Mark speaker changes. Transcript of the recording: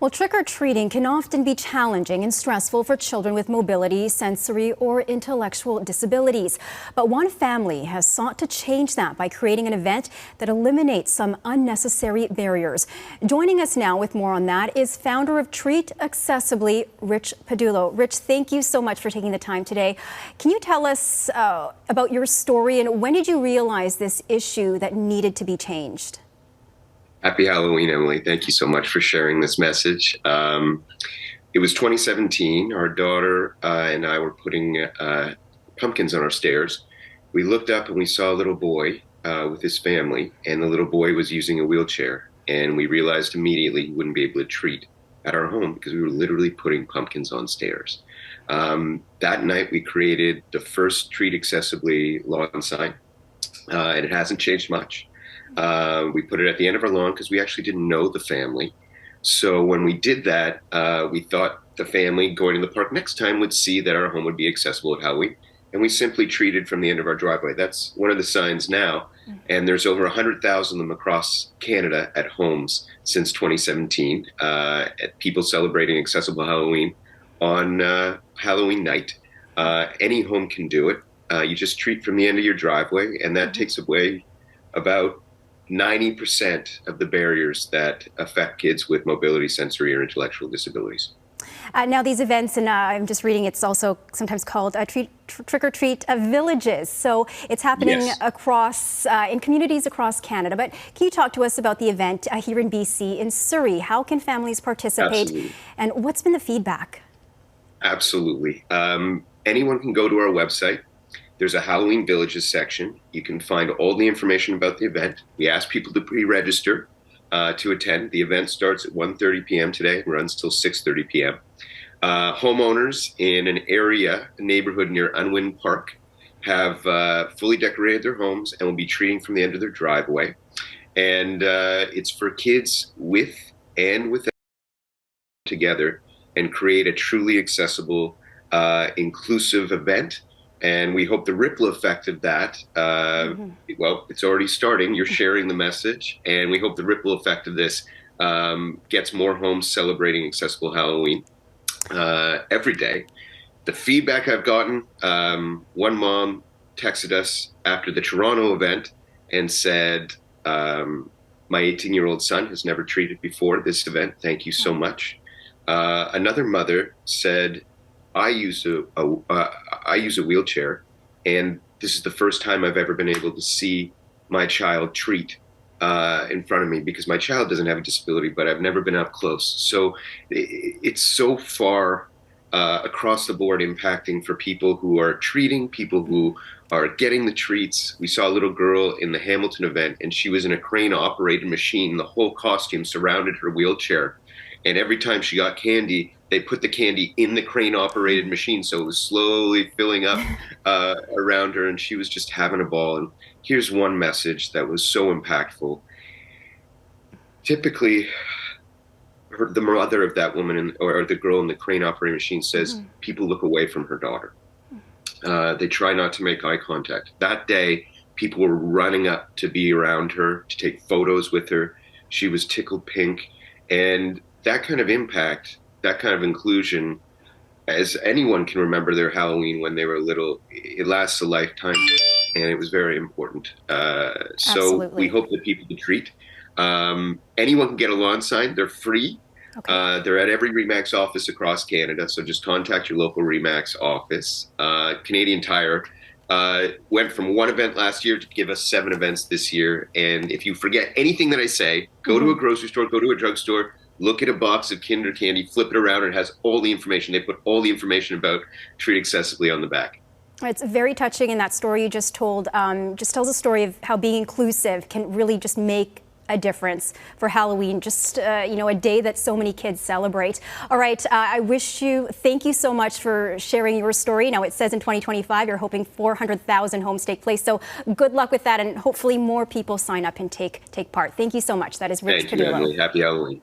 Speaker 1: Well, trick-or-treating can often be challenging and stressful for children with mobility, sensory, or intellectual disabilities. But one family has sought to change that by creating an event that eliminates some unnecessary barriers. Joining us now with more on that is founder of Treat Accessibly, Rich Padullo. Rich, thank you so much for taking the time today. Can you tell us about your story and when did you realize this issue that needed to be changed?
Speaker 2: Happy Halloween, Emily. Thank you so much for sharing this message. It was 2017. Our daughter and I were putting pumpkins on our stairs. We looked up and we saw a little boy with his family, and the little boy was using a wheelchair. And we realized immediately he wouldn't be able to treat at our home because we were literally putting pumpkins on stairs. That night, we created the first Treat Accessibly lawn sign, and it hasn't changed much. We put it at the end of our lawn because we actually didn't know the family. So when we did that, we thought the family going to the park next time would see that our home would be accessible at Halloween. And we simply treated from the end of our driveway. That's one of the signs now. And there's over 100,000 of them across Canada at homes since 2017, at people celebrating accessible Halloween on Halloween night. Any home can do it. You just treat from the end of your driveway, and that takes away about 90% of the barriers that affect kids with mobility, sensory, or intellectual disabilities.
Speaker 1: Now these events, and I'm just reading, it's also sometimes called trick-or-treat villages. So it's happening across, in communities across Canada. But can you talk to us about the event here in BC, in Surrey? How can families participate?
Speaker 2: Absolutely.
Speaker 1: And what's been the feedback?
Speaker 2: Absolutely. Anyone can go to our website. There's a Halloween Villages section. You can find all the information about the event. We ask people to pre-register to attend. The event starts at 1:30 p.m. today and runs till 6:30 p.m. Homeowners in an area, a neighborhood near Unwin Park, have fully decorated their homes and will be treating from the end of their driveway. And it's for kids with and without together and create a truly accessible, inclusive event. And we hope the ripple effect of that, well, it's already starting. You're sharing the message. And we hope the ripple effect of this gets more homes celebrating accessible Halloween every day. The feedback I've gotten, one mom texted us after the Toronto event and said, my 18-year-old son has never treated before this event. Thank you so much. Another mother said, I use a wheelchair, and this is the first time I've ever been able to see my child treat in front of me because my child doesn't have a disability, but I've never been up close. So it's so far across the board impacting for people who are treating, people who are getting the treats. We saw a little girl in the Hamilton event, and she was in a crane-operated machine. The whole costume surrounded her wheelchair, and every time she got candy, they put the candy in the crane-operated machine, so it was slowly filling up around her, and she was just having a ball. And here's one message that was so impactful. Typically, the mother of that woman or the girl in the crane-operated machine says people look away from her daughter. They try not to make eye contact. That day, people were running up to be around her, to take photos with her. She was tickled pink, and that kind of impact, that kind of inclusion, as anyone can remember their Halloween when they were little, it lasts a lifetime, and it was very important. So we hope that people can treat. Anyone can get a lawn sign. They're free. Okay. They're at every RE/MAX office across Canada, so just contact your local RE/MAX office. Canadian Tire went from one event last year to give us 7 events this year. And if you forget anything that I say, go to a grocery store, go to a drugstore, look at a box of Kinder candy, flip it around, and it has all the information. They put all the information about Treat Accessibly on the back.
Speaker 1: It's very touching, and that story you just told just tells a story of how being inclusive can really just make a difference for Halloween, just you know, a day that so many kids celebrate. All right, thank you so much for sharing your story. Now it says in 2025 you're hoping 400,000 homes take place, so good luck with that, and hopefully more people sign up and take part. Thank you so much. That is Rich Padullo.
Speaker 2: Thank you, Emily. Happy Halloween.